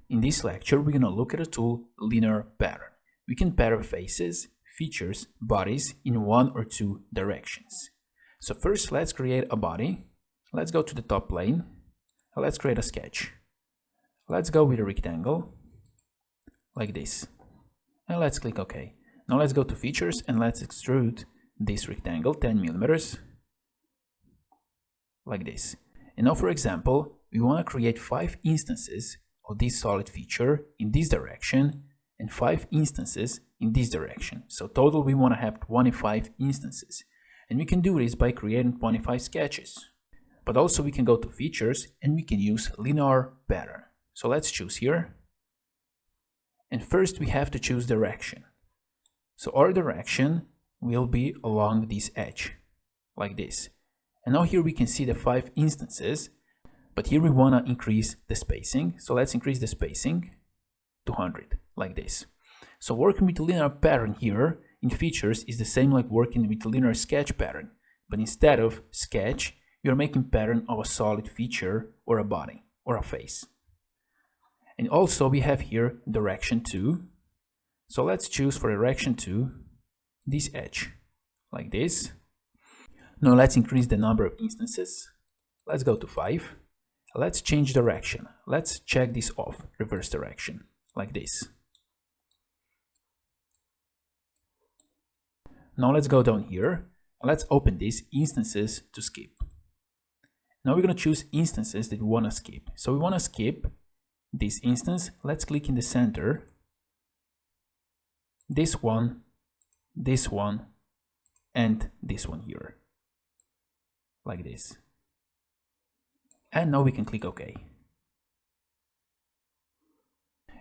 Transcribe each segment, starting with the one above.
in this lecture, we're going to look at a tool, linear pattern. We can pattern faces, features, bodies in one or two directions. So first, let's create a body. Let's go to the top plane. Let's create a sketch. Let's go with a rectangle, like this. And let's click OK. Now let's go to features and let's extrude this rectangle 10 millimeters, like this. And now, for example, we want to create 5 instances of this solid feature in this direction and 5 instances in this direction. So total we want to have 25 instances. And we can do this by creating 25 sketches. But also we can go to features and we can use linear pattern. So let's choose here. And first we have to choose direction. So our direction will be along this edge, like this. And now here we can see the 5 instances, but here we want to increase the spacing. So let's increase the spacing to 100, like this. So working with the linear pattern here in features is the same like working with the linear sketch pattern. But instead of sketch, you're making pattern of a solid feature or a body or a face. And also we have here direction 2. So let's choose for direction 2 this edge, like this. Now let's increase the number of instances. Let's go to 5. Let's change direction. Let's check this off, reverse direction, like this. Now let's go down here. Let's open these instances to skip. Now we're going to choose instances that we want to skip. So we want to skip this instance. Let's click in the center. This one, and this one here, like this. And now we can click OK.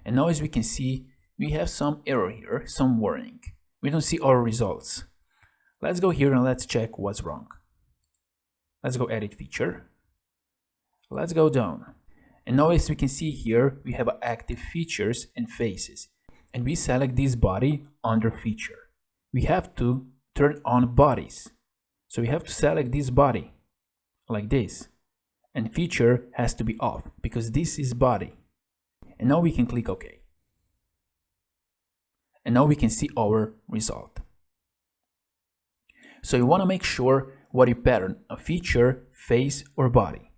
And now as we can see, we have some error here, some warning. We don't see our results. Let's go here and let's check what's wrong. Let's go edit feature. Let's go down. And now as we can see here, we have active features and faces. And we select this body under feature. We have to turn on bodies. So we have to select this body like this. And feature has to be off because this is body. And now we can click OK. And now we can see our result. So you want to make sure what you pattern, a feature, face, or body.